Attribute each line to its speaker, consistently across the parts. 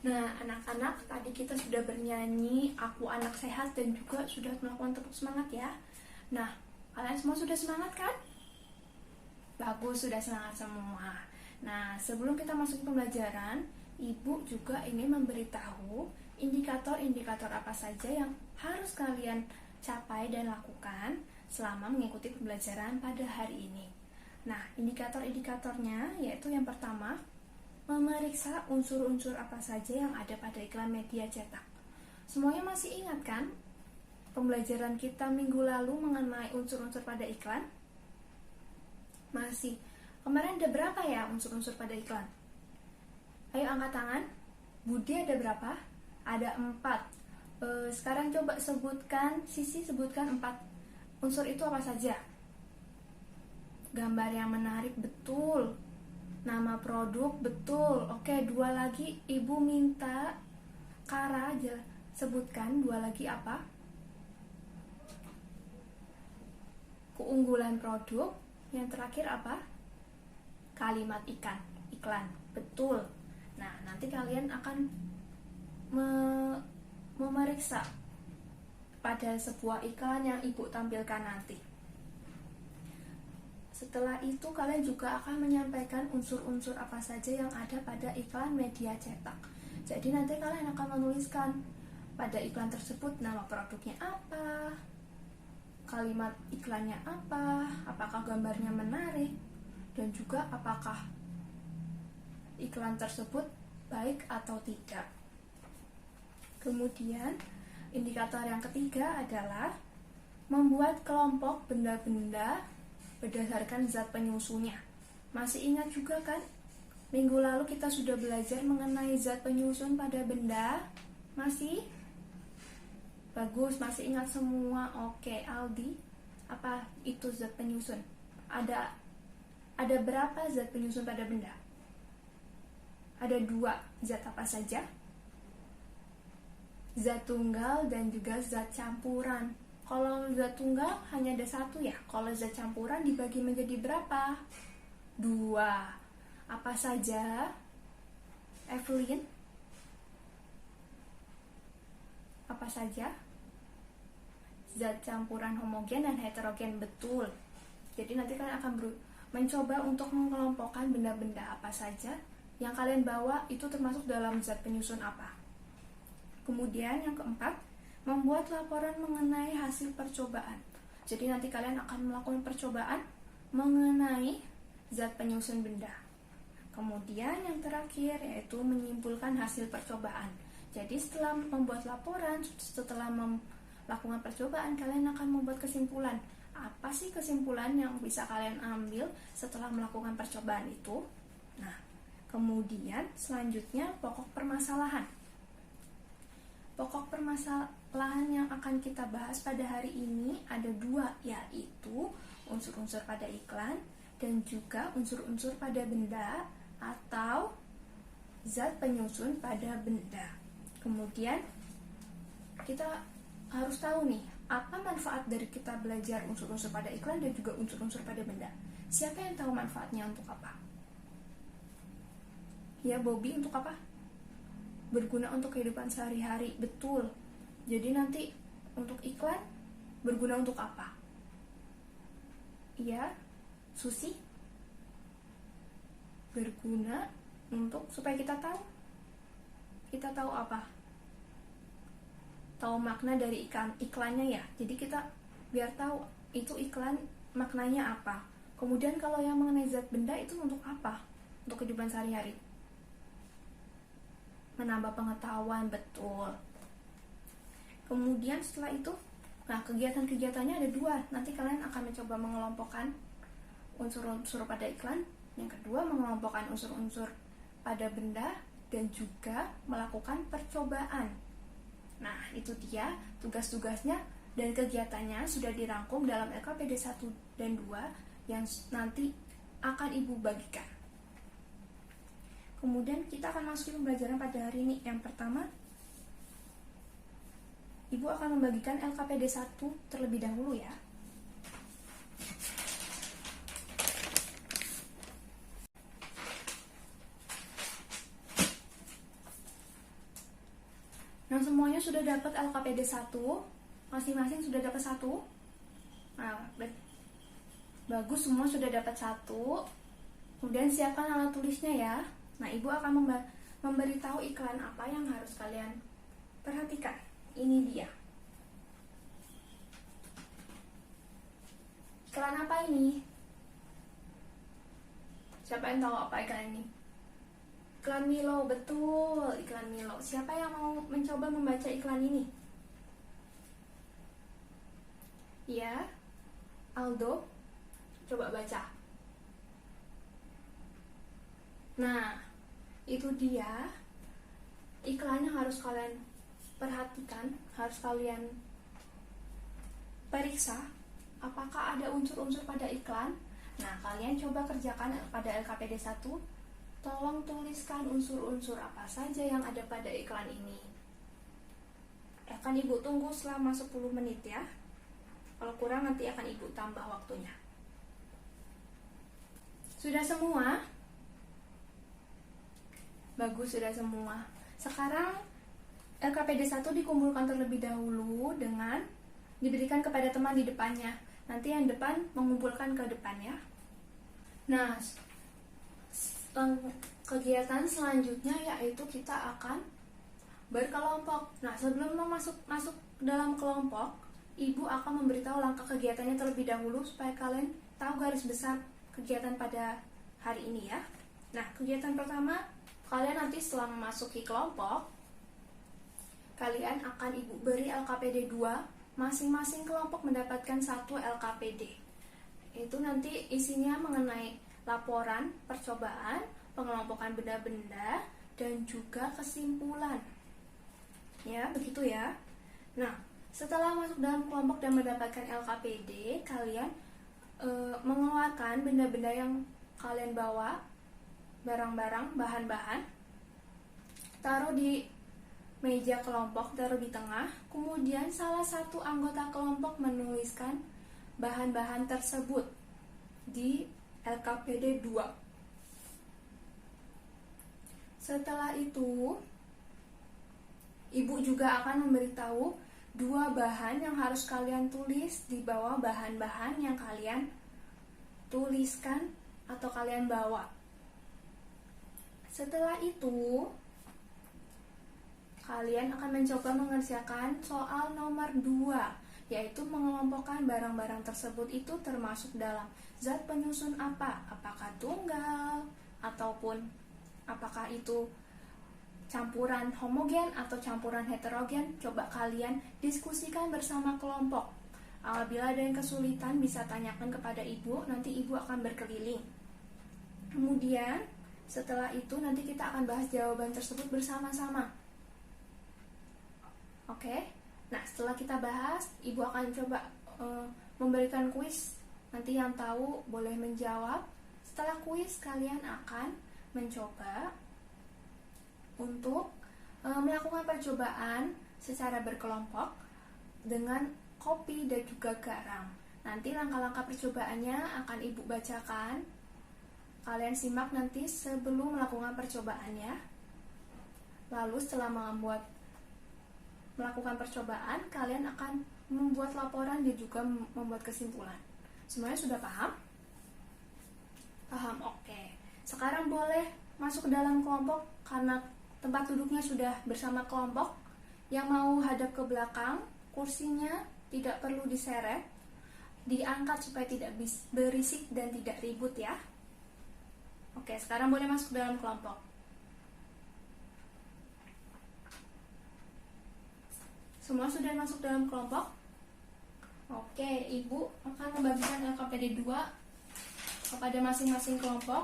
Speaker 1: Nah, anak-anak, tadi kita sudah bernyanyi Aku Anak Sehat dan juga sudah melakukan tepuk semangat ya. Nah, kalian semua sudah semangat kan? Bagus, sudah semangat semua. Nah, sebelum kita masuk ke pembelajaran, Ibu juga ingin memberitahu indikator-indikator apa saja yang harus kalian capai dan lakukan selama mengikuti pembelajaran pada hari ini. Nah, indikator-indikatornya yaitu yang pertama, memeriksa unsur-unsur apa saja yang ada pada iklan media cetak. Semuanya masih ingat kan pembelajaran kita minggu lalu mengenai unsur-unsur pada iklan? Masih. Kemarin ada berapa ya unsur-unsur pada iklan? Ayo angkat tangan. Budi ada berapa? Ada 4. Sekarang coba sebutkan, Sisi sebutkan 4 unsur itu apa saja? Gambar yang menarik, betul. Nama produk, betul. Oke, 2 lagi. Ibu minta Kara aja sebutkan 2 lagi apa? Keunggulan produk. Yang terakhir apa? Kalimat iklan, betul. Nah, nanti kalian akan memeriksa pada sebuah iklan yang Ibu tampilkan nanti. Setelah itu kalian juga akan menyampaikan unsur-unsur apa saja yang ada pada iklan media cetak. Jadi nanti kalian akan menuliskan pada iklan tersebut nama produknya apa, kalimat iklannya apa, apakah gambarnya menarik, dan juga apakah iklan tersebut baik atau tidak. Kemudian indikator yang ketiga adalah membuat kelompok benda-benda berdasarkan zat penyusunnya. Masih ingat juga kan? Minggu lalu kita sudah belajar mengenai zat penyusun pada benda. Masih? Bagus, masih ingat semua. Oke, Aldi, apa itu zat penyusun? Ada berapa zat penyusun pada benda? Ada 2. Zat apa saja? Zat tunggal dan juga zat campuran. Kalau zat tunggal hanya ada 1 ya. Kalau zat campuran dibagi menjadi berapa? 2. Apa saja? Evelyn? Apa saja? Zat campuran homogen dan heterogen, betul. Jadi nanti kalian akan mencoba untuk mengelompokkan benda-benda apa saja yang kalian bawa itu termasuk dalam zat penyusun apa. Kemudian yang keempat, membuat laporan mengenai hasil percobaan. Jadi nanti kalian akan melakukan percobaan mengenai zat penyusun benda. Kemudian yang terakhir yaitu menyimpulkan hasil percobaan. Jadi setelah membuat laporan, setelah melakukan percobaan, kalian akan membuat kesimpulan. Apa sih kesimpulan yang bisa kalian ambil setelah melakukan percobaan itu? Nah, kemudian selanjutnya pokok permasalahan. Pokok permasalahan yang akan kita bahas pada hari ini ada 2, yaitu unsur-unsur pada iklan dan juga unsur-unsur pada benda atau zat penyusun pada benda. Kemudian kita harus tahu nih, apa manfaat dari kita belajar unsur-unsur pada iklan dan juga unsur-unsur pada benda. Siapa yang tahu manfaatnya untuk apa? Ya, Bobby, untuk apa? Berguna untuk kehidupan sehari-hari, betul. Jadi nanti untuk iklan berguna untuk apa? Iya, Susi? Berguna untuk supaya kita tahu apa? Tahu makna dari iklannya ya. Jadi kita biar tahu itu iklan maknanya apa. Kemudian kalau yang mengenai zat benda itu untuk apa? Untuk kehidupan sehari-hari. Menambah pengetahuan, betul. Kemudian setelah itu, nah kegiatan-kegiatannya ada 2. Nanti kalian akan mencoba mengelompokkan unsur-unsur pada iklan. Yang kedua, mengelompokkan unsur-unsur pada benda dan juga melakukan percobaan. Nah, itu dia tugas-tugasnya dan kegiatannya sudah dirangkum dalam LKPD 1 dan 2 yang nanti akan Ibu bagikan. Kemudian kita akan masuk pembelajaran pada hari ini. Yang pertama, Ibu akan membagikan LKPD 1 terlebih dahulu ya. Yang semuanya sudah dapat LKPD 1, masing-masing sudah dapat 1. Nah, bagus, semua sudah dapat 1. Kemudian siapkan alat tulisnya ya. Nah, ibu akan memberitahu iklan apa yang harus kalian perhatikan. Ini dia. Iklan apa ini? Siapa yang tahu apa iklan ini? Iklan Milo, betul, iklan Milo. Siapa yang mau mencoba membaca iklan ini? Ya, Aldo, coba baca. Nah, itu dia iklan yang harus kalian perhatikan, harus kalian periksa apakah ada unsur-unsur pada iklan. Nah, kalian coba kerjakan pada LKPD 1. Tolong tuliskan unsur-unsur apa saja yang ada pada iklan ini. Akan ibu tunggu selama 10 menit ya. Kalau kurang nanti akan ibu tambah waktunya. Sudah semua? Bagus, sudah semua. Sekarang LKPD 1 dikumpulkan terlebih dahulu dengan diberikan kepada teman di depannya. Nanti yang depan mengumpulkan ke depan ya. Nah, kegiatan selanjutnya yaitu kita akan berkelompok. Nah, sebelum masuk dalam kelompok, ibu akan memberitahu langkah kegiatannya terlebih dahulu supaya kalian tahu garis besar kegiatan pada hari ini ya. Nah, kegiatan pertama, kalian nanti setelah memasuki kelompok, kalian akan ibu beri LKPD 2. Masing-masing kelompok mendapatkan 1 LKPD. Itu nanti isinya mengenai laporan percobaan, pengelompokan benda-benda, dan juga kesimpulan. Ya, begitu ya. Nah, setelah masuk dalam kelompok dan mendapatkan LKPD, kalian mengeluarkan benda-benda yang kalian bawa, barang-barang, bahan-bahan, taruh di meja kelompok, taruh di tengah. Kemudian salah satu anggota kelompok menuliskan bahan-bahan tersebut di LKPD 2. Setelah itu, ibu juga akan memberitahu 2 bahan yang harus kalian tulis di bawah bahan-bahan yang kalian tuliskan atau kalian bawa. Setelah itu, kalian akan mencoba mengerjakan soal nomor 2, yaitu mengelompokkan barang-barang tersebut itu termasuk dalam zat penyusun apa? Apakah tunggal, ataupun apakah itu campuran homogen atau campuran heterogen? Coba kalian diskusikan bersama kelompok. Apabila ada yang kesulitan, bisa tanyakan kepada ibu, nanti ibu akan berkeliling. Kemudian, setelah itu nanti kita akan bahas jawaban tersebut bersama-sama. Oke, nah setelah kita bahas, ibu akan coba memberikan kuis. Nanti yang tahu boleh menjawab. Setelah kuis, kalian akan mencoba untuk melakukan percobaan secara berkelompok dengan kopi dan juga garam. Nanti langkah-langkah percobaannya akan ibu bacakan. Kalian simak nanti sebelum melakukan percobaannya. Lalu setelah melakukan percobaan, kalian akan membuat laporan dan juga membuat kesimpulan. Semuanya sudah paham? Paham, oke. Sekarang boleh masuk ke dalam kelompok karena tempat duduknya sudah bersama kelompok. Yang mau hadap ke belakang, kursinya tidak perlu diseret, diangkat supaya tidak berisik dan tidak ribut ya. Oke, sekarang boleh masuk ke dalam kelompok. Semua sudah masuk dalam kelompok? Oke, ibu akan membagikan LKPD 2 kepada masing-masing kelompok.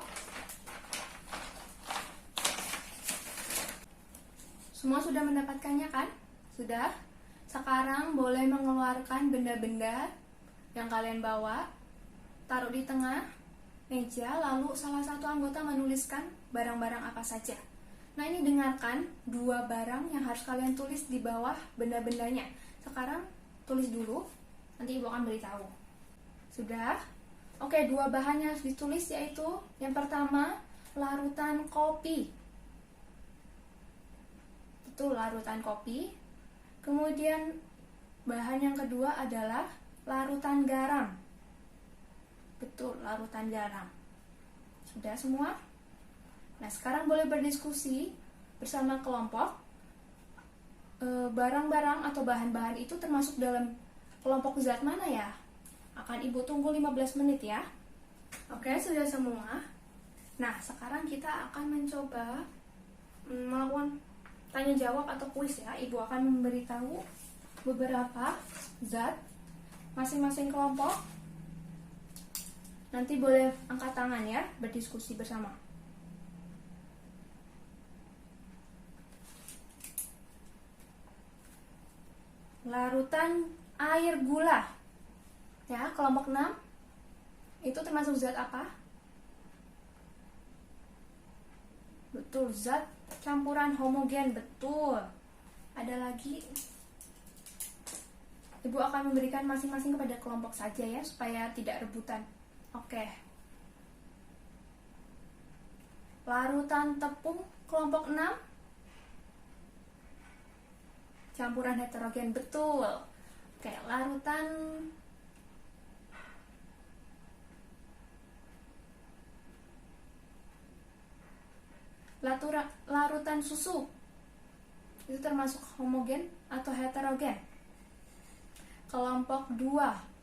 Speaker 1: Semua sudah mendapatkannya kan? Sudah? Sekarang boleh mengeluarkan benda-benda yang kalian bawa, taruh di tengah meja, lalu salah satu anggota menuliskan barang-barang apa saja. Nah, ini dengarkan 2 barang yang harus kalian tulis di bawah benda-bendanya. Sekarang tulis dulu, nanti ibu akan beritahu. Sudah? Oke, 2 bahan yang harus ditulis yaitu yang pertama, larutan kopi. Betul, larutan kopi. Kemudian bahan yang kedua adalah larutan garam. Betul, larutan garam. Sudah semua? Nah, sekarang boleh berdiskusi bersama kelompok. Barang-barang atau bahan-bahan itu termasuk dalam kelompok zat mana ya? Akan Ibu tunggu 15 menit ya. Oke, sudah semua. Nah, sekarang kita akan mencoba melakukan tanya jawab atau kuis ya. Ibu akan memberitahu beberapa zat masing-masing kelompok. Nanti boleh angkat tangan ya, berdiskusi bersama. Larutan air gula. Ya, kelompok 6. Itu termasuk zat apa? Betul, zat campuran homogen, betul. Ada lagi? Ibu akan memberikan masing-masing kepada kelompok saja ya, supaya tidak rebutan. Oke. Larutan tepung kelompok 6. Campuran heterogen, betul. Oke, larutan susu. Itu termasuk homogen atau heterogen? Kelompok 2.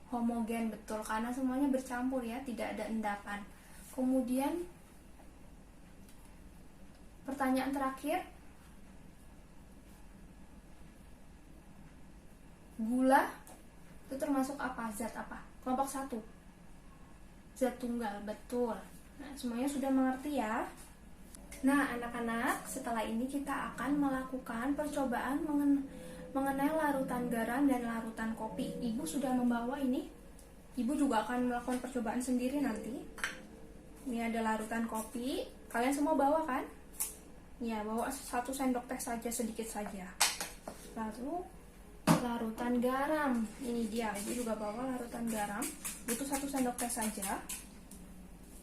Speaker 1: Homogen, betul, karena semuanya bercampur ya, tidak ada endapan. Kemudian pertanyaan terakhir, gula itu termasuk apa? Zat apa? Kelompok 1. Zat tunggal, betul. Nah, semuanya sudah mengerti ya. Nah, anak-anak, setelah ini kita akan melakukan percobaan mengenai larutan garam dan larutan kopi. Ibu sudah membawa ini. Ibu juga akan melakukan percobaan sendiri nanti. Ini ada larutan kopi. Kalian semua bawa kan? Ya, bawa 1 sendok teh saja, sedikit saja. Lalu larutan garam. Ini dia. Ibu juga bawa larutan garam. Butuh 1 sendok teh saja.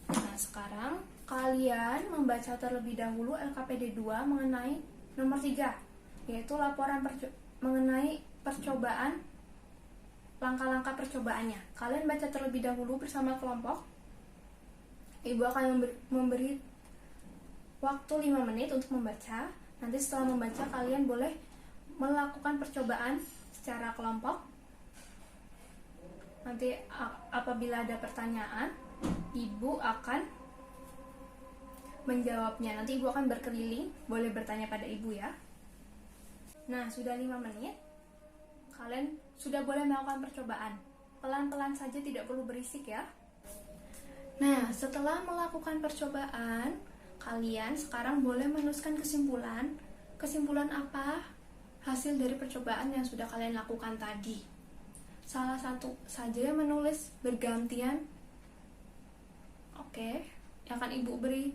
Speaker 1: Nah, sekarang kalian membaca terlebih dahulu LKPD 2 mengenai nomor 3, yaitu laporan mengenai percobaan, langkah-langkah percobaannya. Kalian baca terlebih dahulu bersama kelompok. Ibu akan memberi waktu 5 menit untuk membaca. Nanti setelah membaca, kalian boleh melakukan percobaan secara kelompok. Nanti apabila ada pertanyaan, Ibu akan menjawabnya. Nanti Ibu akan berkeliling, boleh bertanya pada Ibu ya. Nah, sudah 5 menit. Kalian sudah boleh melakukan percobaan. Pelan-pelan saja, tidak perlu berisik ya. Nah, setelah melakukan percobaan, kalian sekarang boleh menuliskan kesimpulan. Kesimpulan apa? Hasil dari percobaan yang sudah kalian lakukan tadi. Salah satu saja yang menulis bergantian. Oke, akan Ibu beri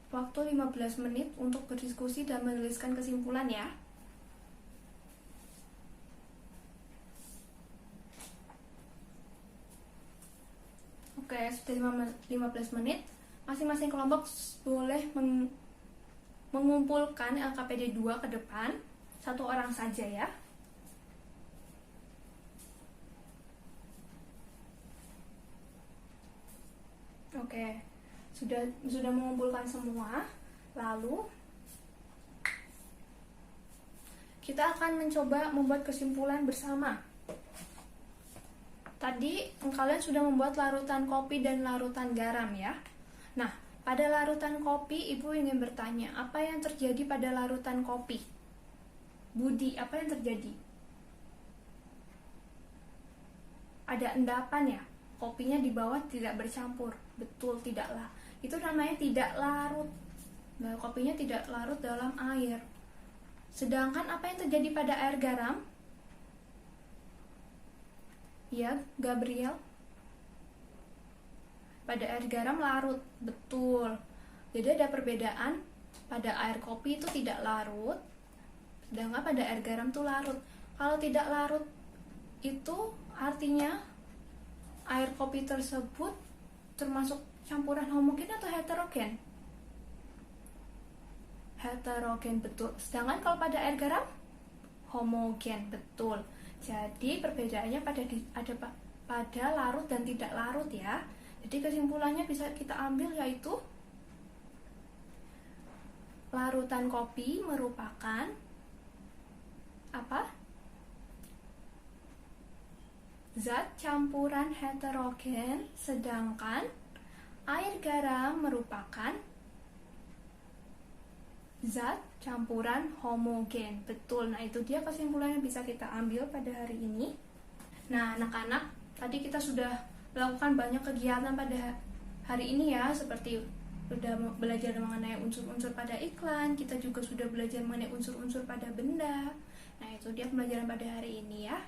Speaker 1: waktu 15 menit untuk berdiskusi dan menuliskan kesimpulan ya. Oke, sudah 15 menit. Masing-masing kelompok boleh mengumpulkan LKPD 2 ke depan. 1 orang saja ya. Oke, sudah mengumpulkan semua. Lalu kita akan mencoba membuat kesimpulan bersama. Tadi kalian sudah membuat larutan kopi dan larutan garam ya. Nah, pada larutan kopi, Ibu ingin bertanya, apa yang terjadi pada larutan kopi? Budi, apa yang terjadi? Ada endapan ya? Kopinya di bawah tidak bercampur. Betul, tidaklah. Itu namanya tidak larut. Nah, kopinya tidak larut dalam air. Sedangkan apa yang terjadi pada air garam? Ya, Gabriel. Pada air garam larut, betul. Jadi ada perbedaan. Pada air kopi itu tidak larut, sedangkan pada air garam itu larut. Kalau tidak larut, itu artinya air kopi tersebut termasuk campuran homogen atau heterogen? heterogen, betul. Sedangkan kalau pada air garam homogen, betul. Jadi perbedaannya ada pada larut dan tidak larut ya. Jadi kesimpulannya bisa kita ambil yaitu larutan kopi merupakan apa? Zat campuran heterogen, sedangkan air garam merupakan zat campuran homogen. Betul. Nah, itu dia kesimpulan yang bisa kita ambil pada hari ini. Nah, anak-anak, tadi kita sudah melakukan banyak kegiatan pada hari ini ya, seperti sudah belajar mengenai unsur-unsur pada iklan, kita juga sudah belajar mengenai unsur-unsur pada benda. Nah, itu dia pembelajaran pada hari ini ya.